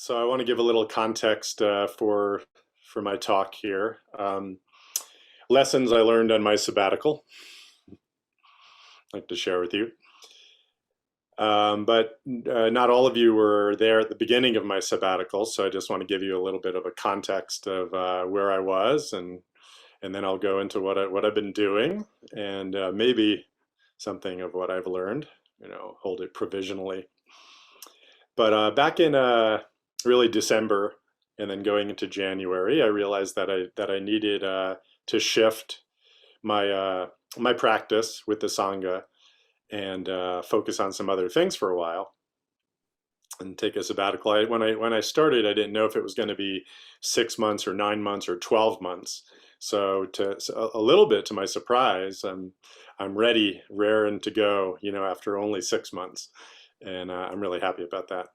So I want to give a little context for my talk here. Lessons I learned on my sabbatical. I'd like to share with you. But not all of you were there at the beginning of my sabbatical, so I just want to give you a little bit of a context of where I was, and then I'll go into what I've been doing, and maybe something of what I've learned. Hold it provisionally. But back in really December and then going into January, I realized that I needed to shift my practice with the Sangha and focus on some other things for a while and take a sabbatical. When I started, I didn't know if it was going to be 6 months or 9 months or 12 months. So a little bit to my surprise, I'm ready, raring to go. After only 6 months, and I'm really happy about that.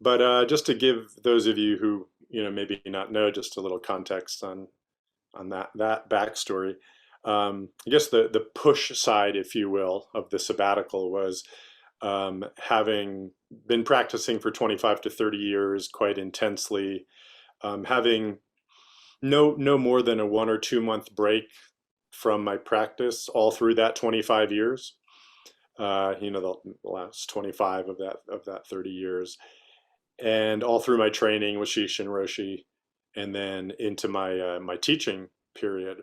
But just to give those of you who maybe not know, just a little context on that backstory. I guess the push side, if you will, of the sabbatical was having been practicing for 25 to 30 years quite intensely, having no more than a 1 or 2 month break from my practice all through that 25 years. The last 25 of that 30 years, and all through my training with Shishin Roshi, and then into my teaching period.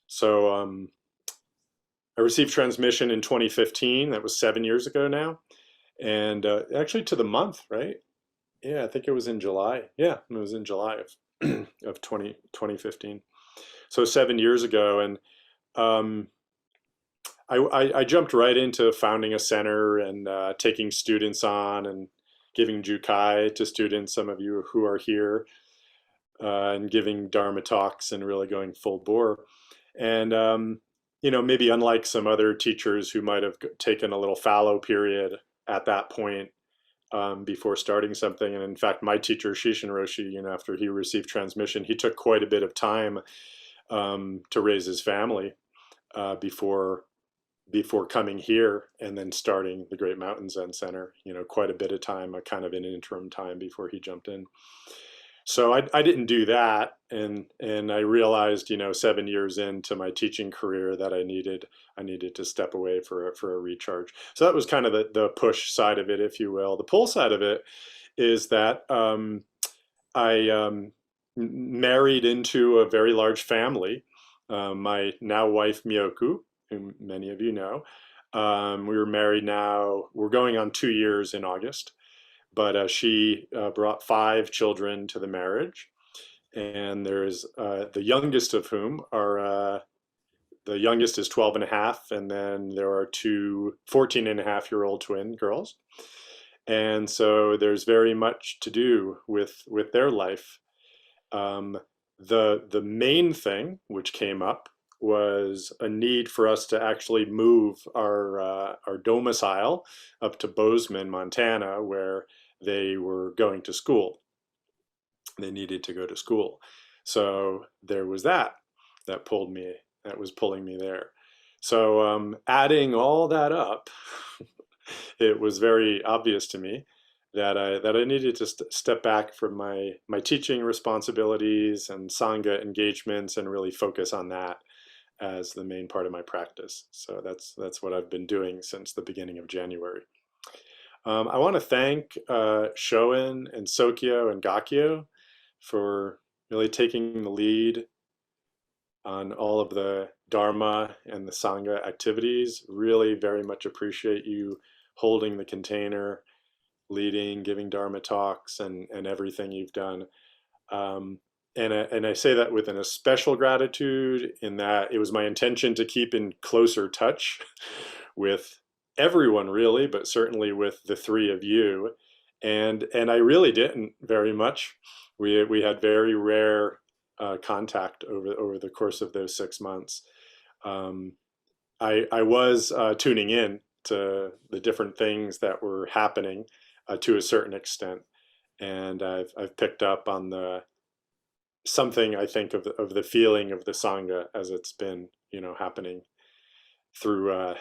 So I received transmission in 2015. That was 7 years ago now, and actually to the month, right? Yeah, I think it was in July. Yeah, it was in July of 2015. So 7 years ago, and I jumped right into founding a center and taking students on and giving Jukai to students, some of you who are here, and giving Dharma talks and really going full bore. And, maybe unlike some other teachers who might have taken a little fallow period at that point before starting something. And in fact, my teacher, Shishin Roshi, after he received transmission, he took quite a bit of time to raise his family before coming here and then starting the Great Mountain Zen Center, quite a bit of time, a kind of an interim time before he jumped in. So I didn't do that, and I realized, 7 years into my teaching career that I needed to step away for a recharge. So that was kind of the push side of it, if you will. The pull side of it is that I married into a very large family. My now wife Miyoku, whom many of you know. We were married now, we're going on 2 years in August, but she brought 5 children to the marriage. And there's the youngest of whom the youngest is 12 and a half, and then there are two 14-and-a-half-year-old twin girls. And so there's very much to do with their life. The main thing which came up was a need for us to actually move our domicile up to Bozeman, Montana, where they were going to school. They needed to go to school. So there was that was pulling me there. So adding all that up, it was very obvious to me that I needed to step back from my teaching responsibilities and Sangha engagements and really focus on that as the main part of my practice. So that's what I've been doing since the beginning of January. I want to thank Shoin and Sokyo and Gakyo for really taking the lead on all of the Dharma and the Sangha activities. Really very much appreciate you holding the container, leading, giving Dharma talks, and everything you've done. And I say that with an especial gratitude in that it was my intention to keep in closer touch with everyone really, but certainly with the three of you. And I really didn't very much. We had very rare contact over the course of those 6 months. I was tuning in to the different things that were happening to a certain extent. And I've picked up on something I think of the feeling of the Sangha as it's been, happening through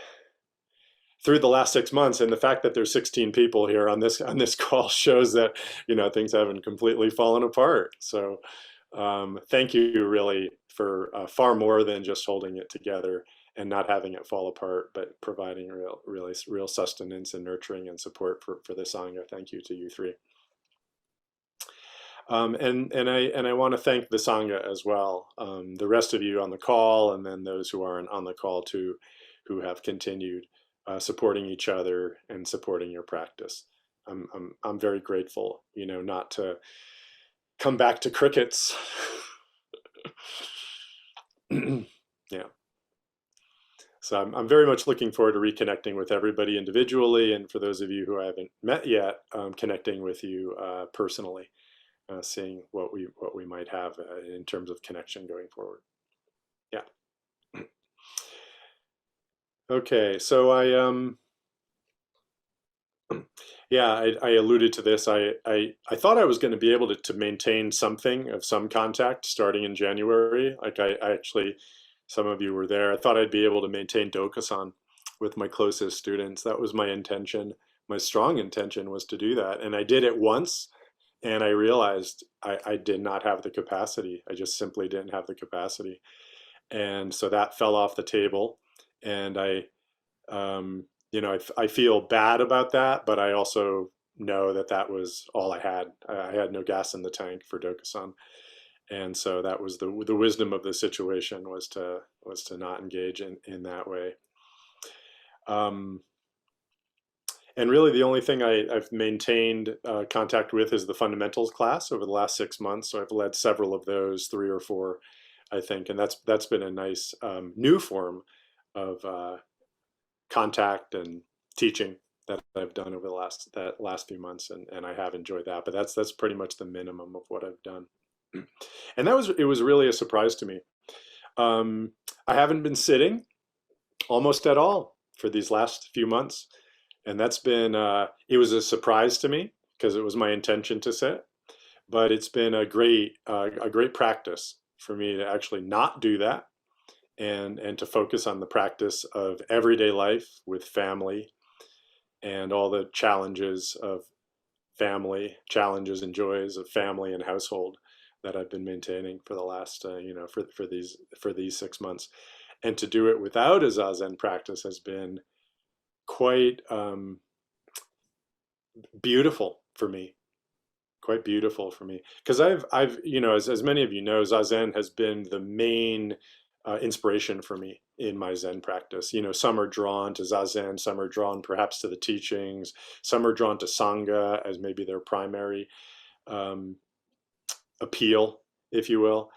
through the last 6 months, and the fact that there's 16 people here on this call shows that things haven't completely fallen apart. So thank you really for far more than just holding it together and not having it fall apart, but providing real sustenance and nurturing and support for the Sangha. Thank you to you three. And I want to thank the Sangha as well, the rest of you on the call, and then those who aren't on the call too, who have continued supporting each other and supporting your practice. I'm very grateful, not to come back to crickets. Yeah. So I'm very much looking forward to reconnecting with everybody individually, and for those of you who I haven't met yet, connecting with you personally, seeing what we might have in terms of connection going forward. Yeah. Okay, so I alluded to this. I thought I was going to be able to maintain something of some contact starting in January. Like I actually, some of you were there. I thought I'd be able to maintain Dokusan with my closest students. That was my intention. My strong intention was to do that. And I did it once, and I realized I did not have the capacity. I just simply didn't have the capacity. And so that fell off the table. And I feel bad about that, but I also know that that was all I had. I had no gas in the tank for Dokusan. And so that was the wisdom of the situation, was to not engage in that way. And really the only thing I've maintained contact with is the fundamentals class over the last 6 months. So I've led several of those, 3 or 4, I think. And that's been a nice new form of contact and teaching that I've done over the last few months. And I have enjoyed that, but that's pretty much the minimum of what I've done. And it was really a surprise to me. I haven't been sitting almost at all for these last few months. And that's been, it was a surprise to me because it was my intention to sit, but it's been a great practice for me to actually not do that, and to focus on the practice of everyday life with family and all the challenges of family, challenges and joys of family and household that I've been maintaining for the last, for these 6 months. And to do it without a Zazen practice has been quite beautiful for me. Quite beautiful for me, because I've as many of you know, Zazen has been the main inspiration for me in my Zen practice. Some are drawn to Zazen, some are drawn perhaps to the teachings, some are drawn to Sangha as maybe their primary appeal, if you will.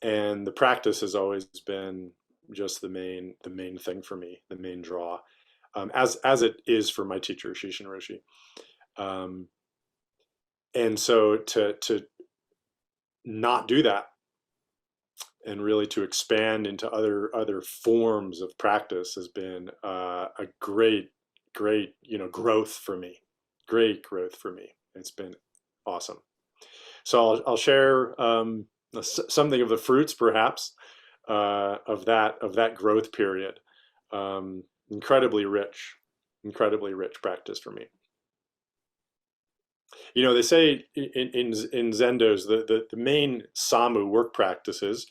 And the practice has always been just the main thing for me, the main draw, as it is for my teacher Shishin Roshi. And so to not do that, and really to expand into other forms of practice, has been a great growth for me. Great growth for me. It's been awesome. So I'll share something of the fruits, perhaps, of that growth period. Incredibly rich practice for me. They say in Zendos, the main Samu work practices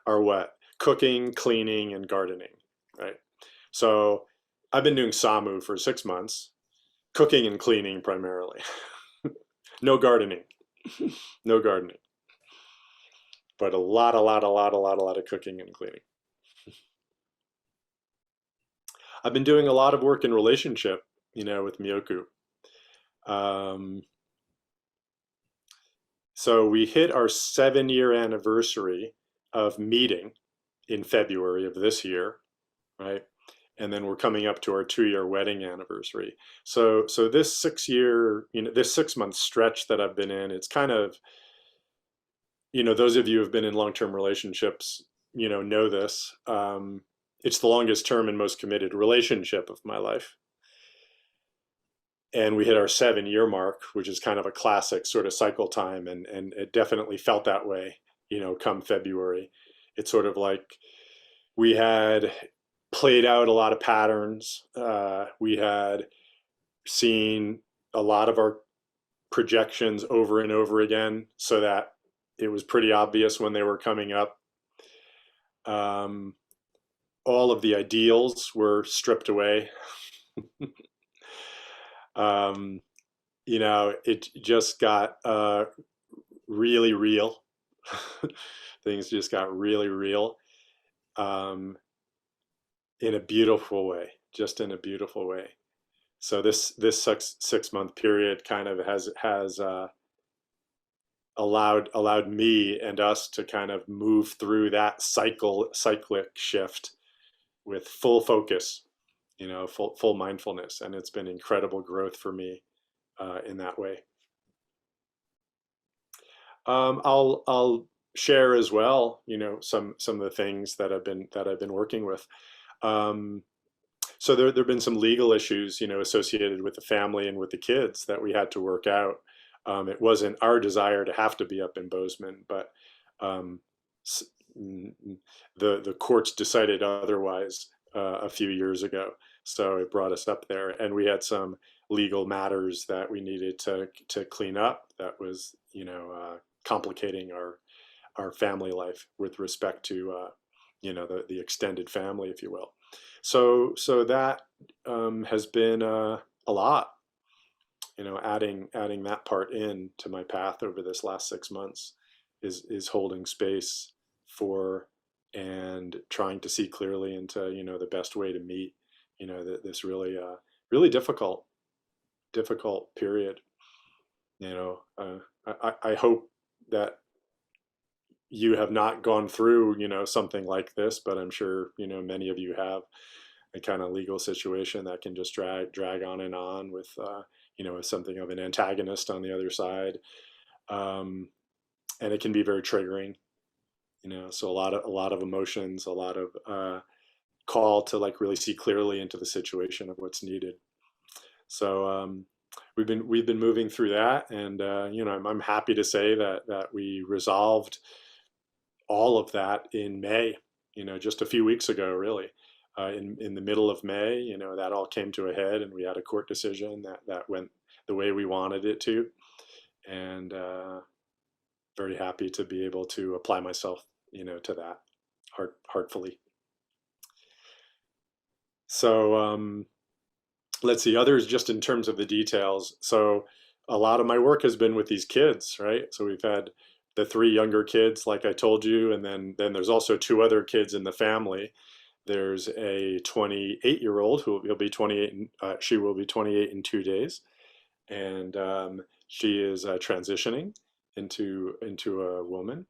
are what? Cooking, cleaning, and gardening, right? So I've been doing Samu for 6 months, cooking and cleaning primarily. No gardening, no gardening, but a lot of cooking and cleaning. I've been doing a lot of work in relationship, with Miyoku. So we hit our 7-year anniversary of meeting in February of this year, right? And then we're coming up to our 2-year wedding anniversary. So this 6-month stretch that I've been in, it's kind of, those of you who have been in long-term relationships, know this. It's the longest term and most committed relationship of my life. And we hit our 7-year mark, which is kind of a classic sort of cycle time. And it definitely felt that way, come February. It's sort of like we had played out a lot of patterns. We had seen a lot of our projections over and over again, so that it was pretty obvious when they were coming up. Um, all of the ideals were stripped away. um, it just got really real. Things just got really real, um, in a beautiful way, just in a beautiful way. So this 6 month period kind of has allowed me and us to kind of move through that cyclic shift with full focus, full mindfulness, and it's been incredible growth for me in that way. I'll share as well, some of the things that I've been working with. Um, so there've been some legal issues, associated with the family and with the kids that we had to work out. It wasn't our desire to have to be up in Bozeman, but um, the courts decided otherwise a few years ago. So it brought us up there, and we had some legal matters that we needed to clean up. That was, complicating our family life with respect to, the extended family, if you will. So that has been a lot, adding that part in to my path over this last 6 months is holding space for and trying to see clearly into, the best way to meet, this really really difficult period. I hope that you have not gone through, something like this, but I'm sure, many of you have a kind of legal situation that can just drag on with, with something of an antagonist on the other side. And it can be very triggering, so a lot of emotions, a lot of call to like really see clearly into the situation of what's needed. So we've been moving through that, and I'm happy to say that we resolved all of that in May. Just a few weeks ago, really. In the middle of May, that all came to a head, and we had a court decision that went the way we wanted it to, and very happy to be able to apply myself, to that heartfully. So let's see, others just in terms of the details. So a lot of my work has been with these kids, right? So we've had the three younger kids, like I told you, and then there's also two other kids in the family. There's a 28-year-old who will be 28. She will be 28 in 2 days, and she is transitioning into a woman.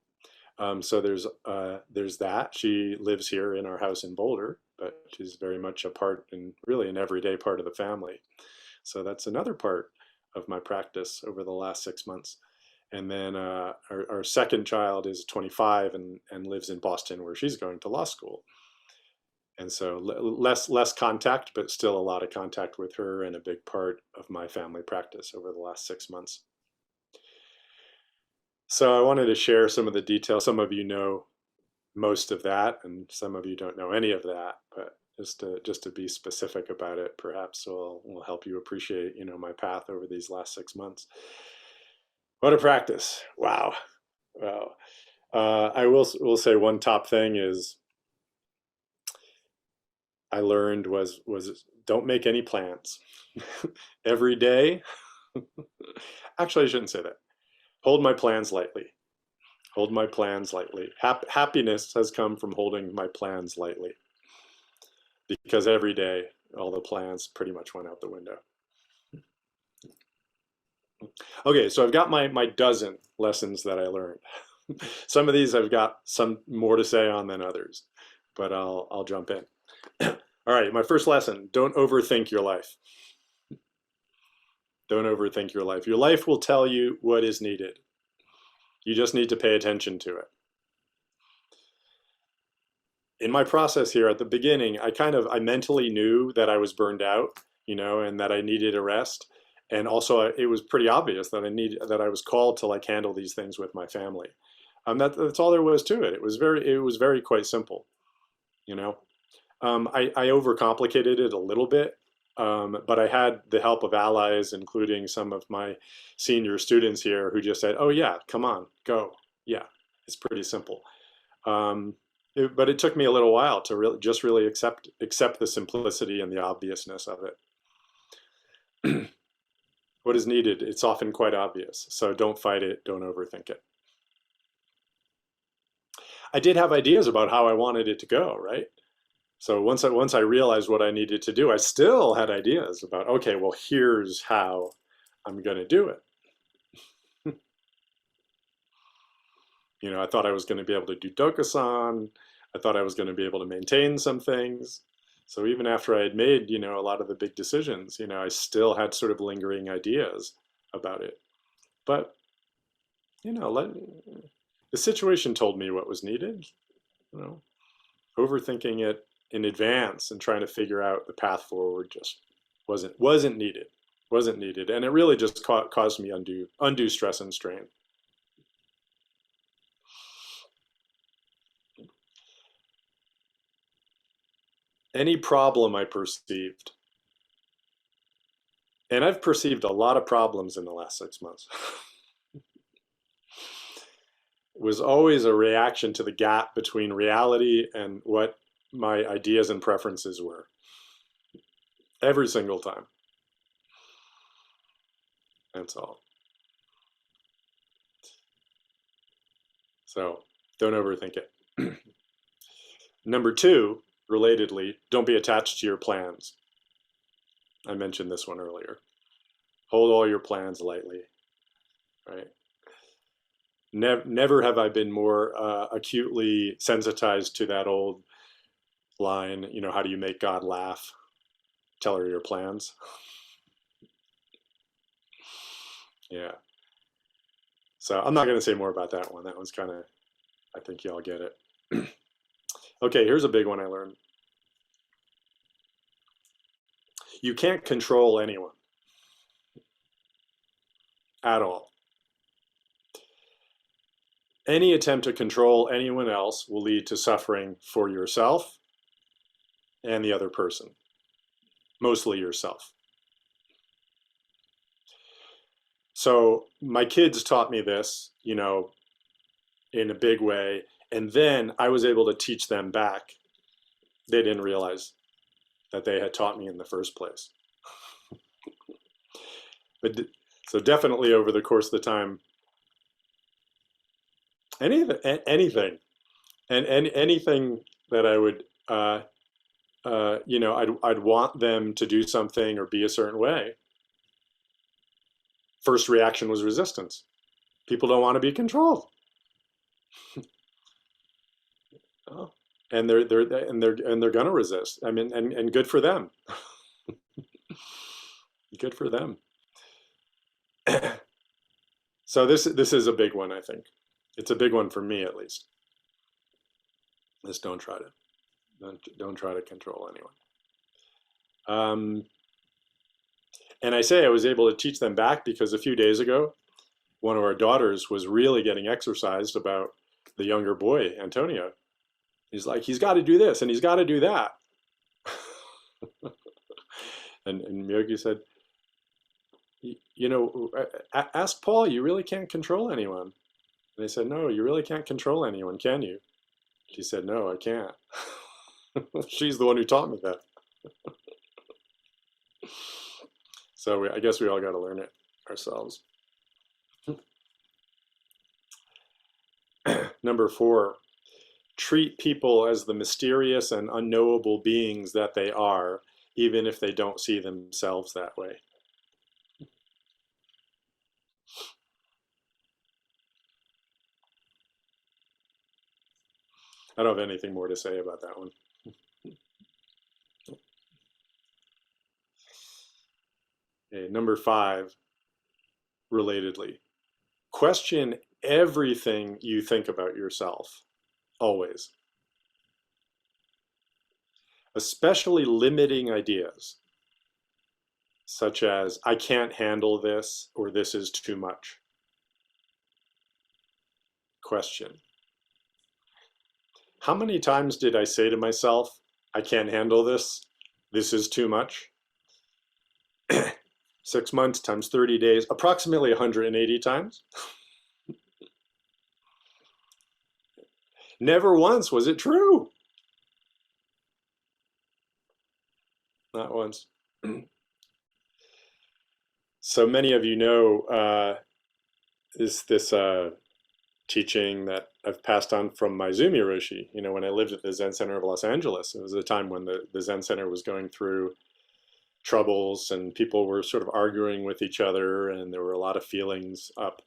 So there's that. She lives here in our house in Boulder, but she's very much a part and really an everyday part of the family. So that's another part of my practice over the last 6 months. And then our second child is 25 and lives in Boston, where she's going to law school. And so less contact, but still a lot of contact with her, and a big part of my family practice over the last 6 months. So I wanted to share some of the details. Some of you know most of that, and some of you don't know any of that, but just to be specific about it, perhaps will help you appreciate, my path over these last 6 months. What a practice. Wow. Wow. I will say one top thing is I learned was don't make any plans. Every day. Actually, I shouldn't say that. Hold my plans lightly. Hold my plans lightly. Happiness has come from holding my plans lightly, because every day all the plans pretty much went out the window. Okay, so I've got my dozen lessons that I learned. Some of these I've got some more to say on than others, but I'll jump in. All right, my first lesson: don't overthink your life. Don't overthink your life. Your life will tell you what is needed. You just need to pay attention to it. In my process here at the beginning, I mentally knew that I was burned out, and that I needed a rest. And also it was pretty obvious that I was called to like handle these things with my family. That's all there was to it. It was very quite simple, you know. I overcomplicated it a little bit, but I had the help of allies, including some of my senior students here, who just said, "Oh yeah, come on, go. Yeah, it's pretty simple." But it took me a little while to really accept the simplicity and the obviousness of it. What is needed? It's often quite obvious. So don't fight it. Don't overthink it. I did have ideas about how I wanted it to go, right? So once I realized what I needed to do, I still had ideas about, okay, well, here's how I'm going to do it. You know, I thought I was going to be able to do Dokusan. I thought I was going to be able to maintain some things. So even after I had made, you know, a lot of the big decisions, you know, I still had sort of lingering ideas about it. But, you know, the situation told me what was needed. You know, overthinking it in advance and trying to figure out the path forward just wasn't needed. Wasn't needed, and it really just caused me undue stress and strain. Any problem I perceived, and I've perceived a lot of problems in the last 6 months, was always a reaction to the gap between reality and what my ideas and preferences were. Every single time. That's all. So don't overthink it. Number two, relatedly, don't be attached to your plans. I mentioned this one earlier. Hold all your plans lightly, right? Never have I been more acutely sensitized to that old line, you know, how do you make God laugh? Tell her your plans. Yeah. So I'm not going to say more about that one. That one's kind of, I think y'all get it. Okay, here's a big one I learned. You can't control anyone at all. Any attempt to control anyone else will lead to suffering for yourself and the other person, mostly yourself. So my kids taught me this, you know, in a big way, and then I was able to teach them back. They didn't realize that they had taught me in the first place. But so definitely over the course of the time, anything, and anything that I would, you know, I'd want them to do something or be a certain way. First reaction was resistance. People don't want to be controlled. Oh, and they're gonna resist. I mean, and good for them. Good for them. So this is a big one, I think. It's a big one for me, at least. Just don't try to control anyone. And I say I was able to teach them back because a few days ago, one of our daughters was really getting exercised about the younger boy, Antonio. He's like, he's got to do this and he's got to do that. and Miyogi said, you know, ask Paul, you really can't control anyone. And I said, no, you really can't control anyone, can you? She said, no, I can't. She's the one who taught me that. So I guess we all got to learn it ourselves. Number 4, treat people as the mysterious and unknowable beings that they are, even if they don't see themselves that way. I don't have anything more to say about that one. Okay, number 5, relatedly, question everything you think about yourself, always. Especially limiting ideas, such as, I can't handle this, or this is too much. Question. How many times did I say to myself, I can't handle this. This is too much. 6 months times 30 days, approximately 180 times. Never once was it true. Not once. So many of you know this teaching that I've passed on from my Izumi Roshi. You know, when I lived at the Zen Center of Los Angeles, it was a time when the Zen Center was going through troubles and people were sort of arguing with each other and there were a lot of feelings up.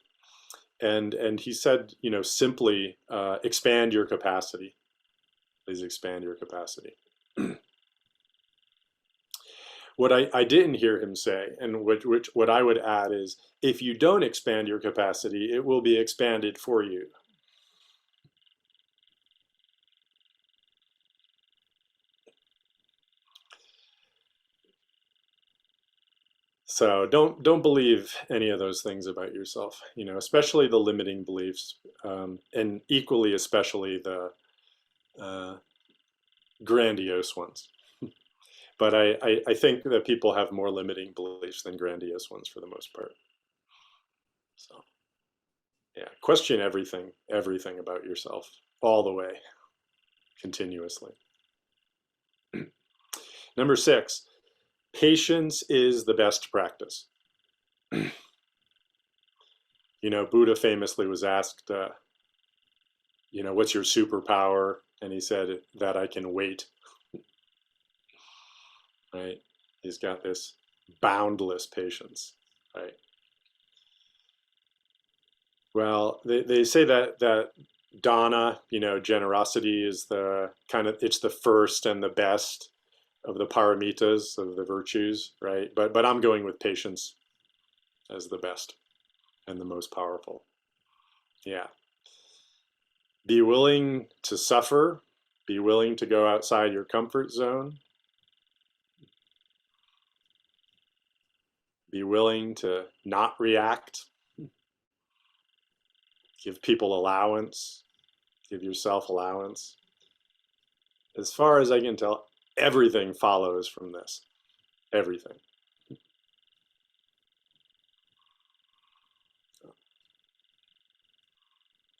And he said, you know, simply expand your capacity. Please expand your capacity. What I didn't hear him say, and what I would add is, if you don't expand your capacity, it will be expanded for you. So don't believe any of those things about yourself, you know, especially the limiting beliefs, and equally especially the grandiose ones. But I think that people have more limiting beliefs than grandiose ones for the most part. So yeah, question everything about yourself all the way, continuously. Number 6, patience is the best practice. You know, Buddha famously was asked, you know, what's your superpower? And he said that I can wait. Right? He's got this boundless patience, right? Well, they say that dana, you know, generosity is the kind of, it's the first and the best of the paramitas, of the virtues, right? But I'm going with patience as the best and the most powerful. Yeah. Be willing to suffer, be willing to go outside your comfort zone. Be willing to not react. Give people allowance. Give yourself allowance. As far as I can tell, everything follows from this. Everything.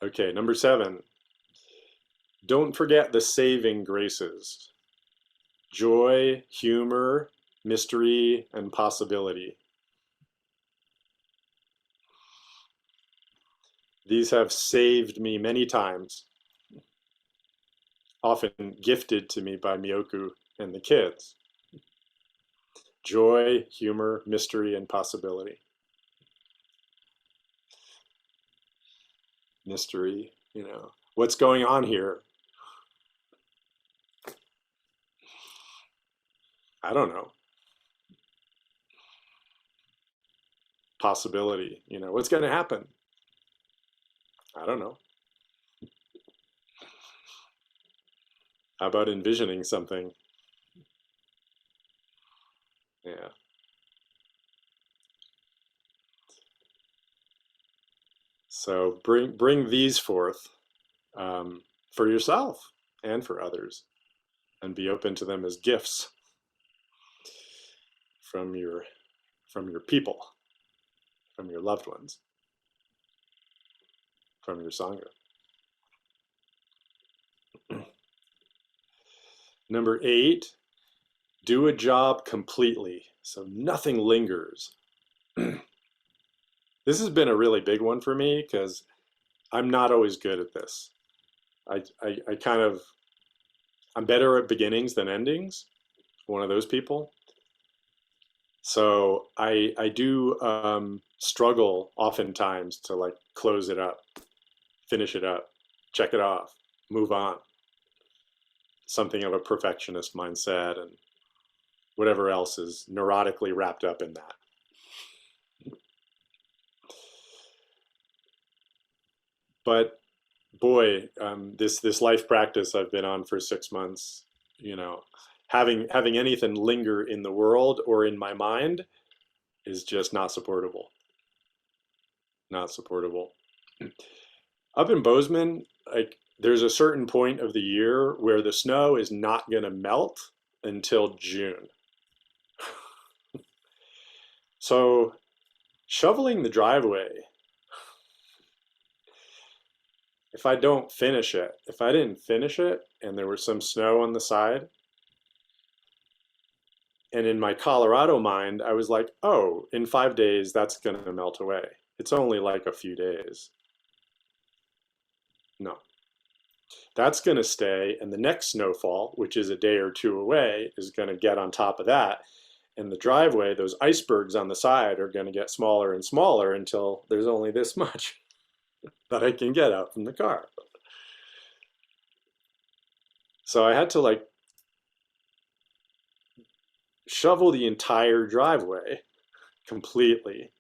Okay, number 7. Don't forget the saving graces. Joy, humor, mystery, and possibility. These have saved me many times, often gifted to me by Miyoku and the kids. Joy, humor, mystery, and possibility. Mystery, you know, what's going on here? I don't know. Possibility, you know, what's going to happen? I don't know. How about envisioning something? Yeah. So bring these forth for yourself and for others, and be open to them as gifts from your people, from your loved ones, from your sangha. Number 8, do a job completely, so nothing lingers. This has been a really big one for me because I'm not always good at this. I kind of, I'm better at beginnings than endings, one of those people. So I do struggle oftentimes to like close it up, finish it up, check it off, move on. Something of a perfectionist mindset and whatever else is neurotically wrapped up in that. But boy, this life practice I've been on for 6 months, you know, having anything linger in the world or in my mind is just not supportable. Not supportable. Up in Bozeman, like there's a certain point of the year where the snow is not going to melt until June. So shoveling the driveway, if I don't finish it, if I didn't finish it and there was some snow on the side, and in my Colorado mind, I was like, oh, in 5 days, that's going to melt away. It's only like a few days. No, that's going to stay. And the next snowfall, which is a day or two away, is going to get on top of that. And the driveway, those icebergs on the side are going to get smaller and smaller until there's only this much that I can get out from the car. So I had to like shovel the entire driveway completely,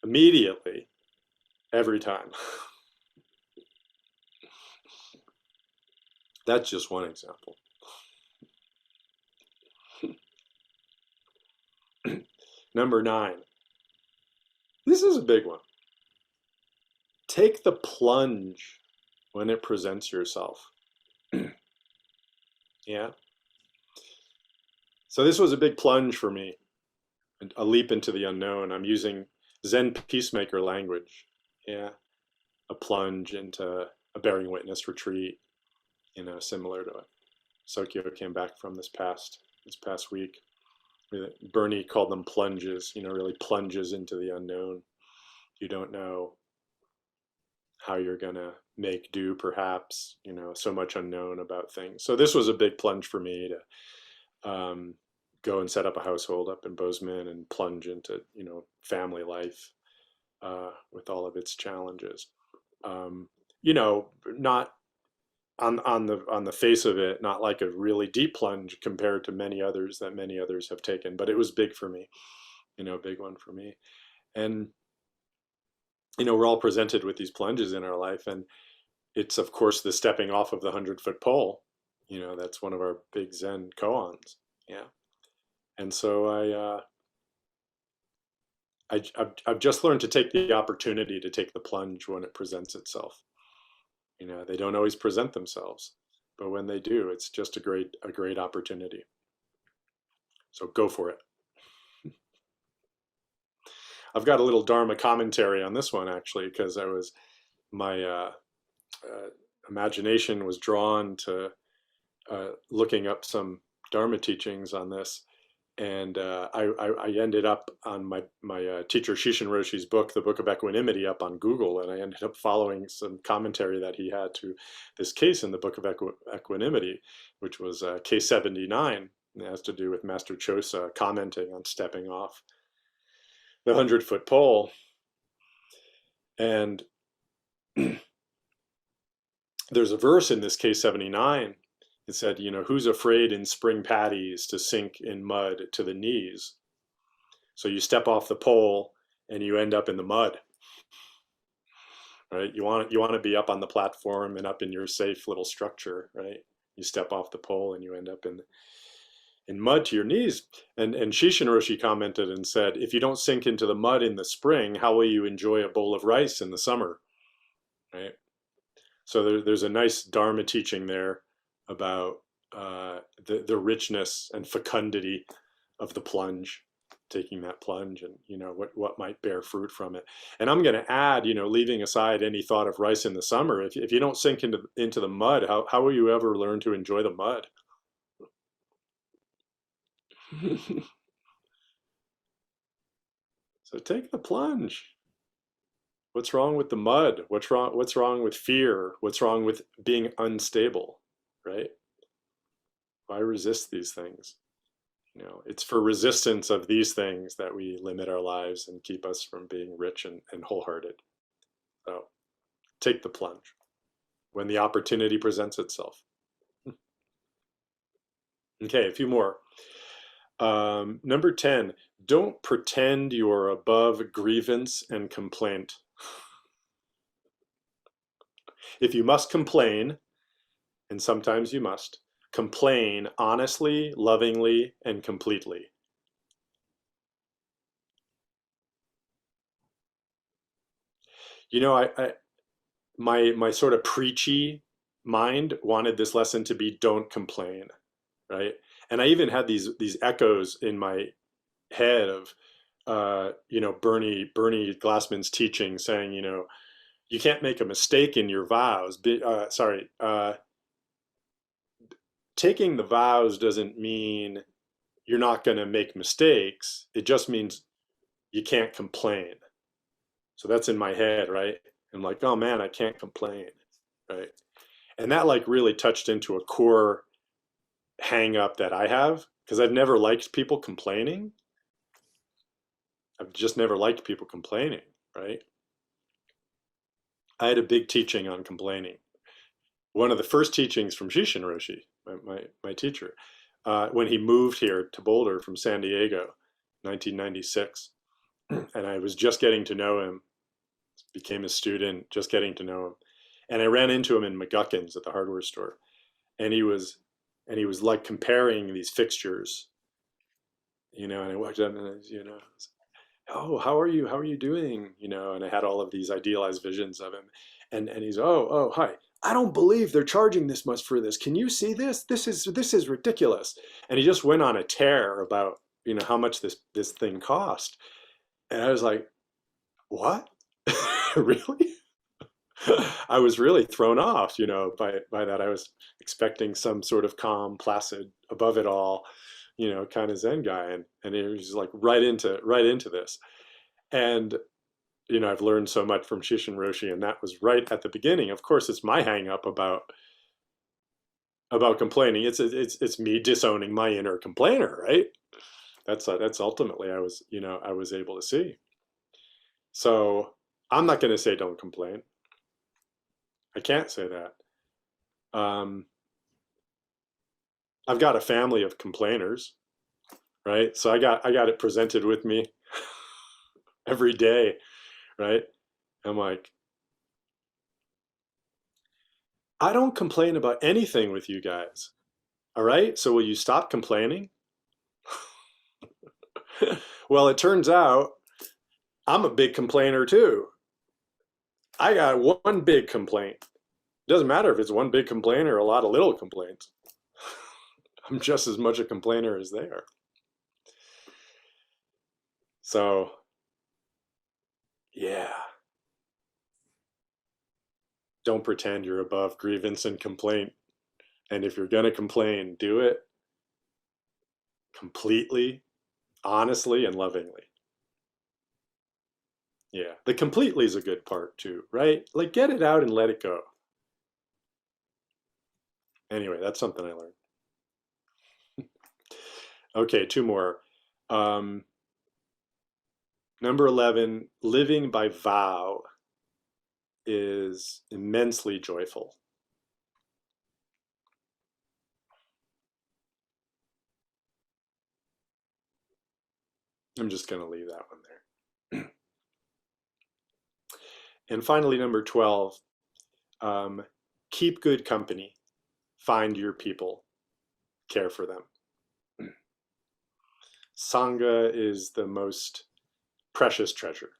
immediately, every time. That's just one example. Number 9. This is a big one. Take the plunge when it presents yourself. Yeah. So this was a big plunge for me, a leap into the unknown. I'm using Zen peacemaker language. Yeah. A plunge into a bearing witness retreat, similar to what Sokyo came back from this past week. Bernie called them plunges, really plunges into the unknown. You don't know how you're going to make do, perhaps, so much unknown about things. So this was a big plunge for me to go and set up a household up in Bozeman and plunge into, family life with all of its challenges. Not on the face of it, not like a really deep plunge compared to many others have taken, but it was big for me, a big one for me. And we're all presented with these plunges in our life, and it's of course the stepping off of the 100-foot pole. That's one of our big Zen koans. Yeah, and so I've just learned to take the opportunity to take the plunge when it presents itself. They don't always present themselves, but when they do, it's just a great opportunity. So go for it. I've got a little Dharma commentary on this one, actually, because my imagination was drawn to looking up some Dharma teachings on this. And I ended up on my teacher Shishin Roshi's book, The Book of Equanimity, up on Google, and I ended up following some commentary that he had to this case in the Book of Equanimity, which was case 79. It has to do with Master Chosa commenting on stepping off the 100-foot pole. And there's a verse in this case 79. It said, who's afraid in spring paddies to sink in mud to the knees? So you step off the pole and you end up in the mud, right? You want to be up on the platform and up in your safe little structure, right? You step off the pole and you end up in mud to your knees. And Shishin Roshi commented and said, if you don't sink into the mud in the spring, how will you enjoy a bowl of rice in the summer, right? So there's a nice Dharma teaching there about the richness and fecundity of the plunge, taking that plunge, and what might bear fruit from it. And I'm going to add, leaving aside any thought of rice in the summer, if you don't sink into the mud, how will you ever learn to enjoy the mud? So take the plunge. What's wrong with the mud? What's wrong with fear? What's wrong with being unstable, right? Why resist these things? It's for resistance of these things that we limit our lives and keep us from being rich and wholehearted. So take the plunge when the opportunity presents itself. Okay, a few more. Number 10, don't pretend you're above grievance and complaint. If you must complain, and sometimes you must, complain honestly, lovingly, and completely. I my sort of preachy mind wanted this lesson to be don't complain, right? And I even had these echoes in my head of Bernie Glassman's teaching saying, you can't make a mistake in your vows. Taking the vows doesn't mean you're not going to make mistakes. It just means you can't complain. So that's in my head, right? I'm like, oh man, I can't complain, right? And that like really touched into a core hang up that I have because I've never liked people complaining. I've just never liked people complaining, right? I had a big teaching on complaining. One of the first teachings from Shishin Roshi, my teacher, when he moved here to Boulder from San Diego, 1996, and I was just getting to know him, became a student, just getting to know him, and I ran into him in McGuckin's at the hardware store, and he was like comparing these fixtures, and I walked up and oh, how are you? How are you doing? And I had all of these idealized visions of him. And he's, oh, hi. I don't believe they're charging this much for this. Can you see this? This is ridiculous. And he just went on a tear about, how much this thing cost. And I was like, what? Really? I was really thrown off, by that. I was expecting some sort of calm, placid, above it all, kind of Zen guy, and he was like right into this. And I've learned so much from Shishin Roshi, and that was right at the beginning. Of course, it's my hang up about complaining. It's me disowning my inner complainer, right? That's ultimately I was able to see. So I'm not going to say don't complain. I can't say that. I've got a family of complainers, right? So I got it presented with me every day, right? I'm like, I don't complain about anything with you guys. All right? So will you stop complaining? Well, it turns out I'm a big complainer too. I got one big complaint. It doesn't matter if it's one big complaint or a lot of little complaints. I'm just as much a complainer as they are. So, yeah. Don't pretend you're above grievance and complaint. And if you're going to complain, do it completely, honestly, and lovingly. Yeah, the completely is a good part too, right? Like get it out and let it go. Anyway, that's something I learned. Okay, two more. Um, Number 11, living by vow is immensely joyful. I'm just going to leave that one there. And finally, number 12, keep good company, find your people, care for them. Sangha is the most precious treasure.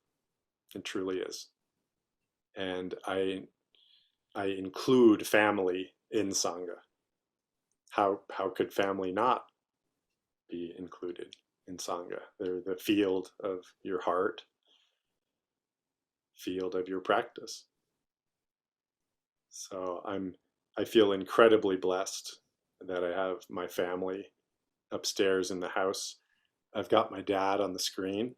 It truly is. And I include family in Sangha. How could family not be included in Sangha? They're the field of your heart, field of your practice. So I feel incredibly blessed that I have my family upstairs in the house. I've got my dad on the screen.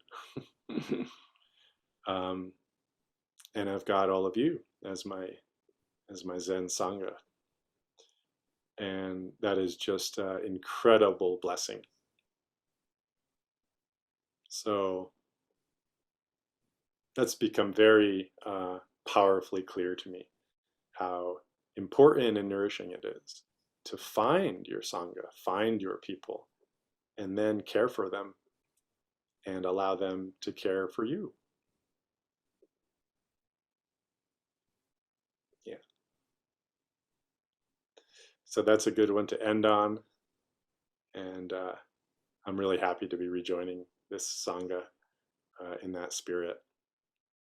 And I've got all of you as my Zen Sangha. And that is just an incredible blessing. So that's become very powerfully clear to me how important and nourishing it is to find your Sangha, find your people, and then care for them and allow them to care for you. Yeah. So that's a good one to end on. And I'm really happy to be rejoining this Sangha in that spirit.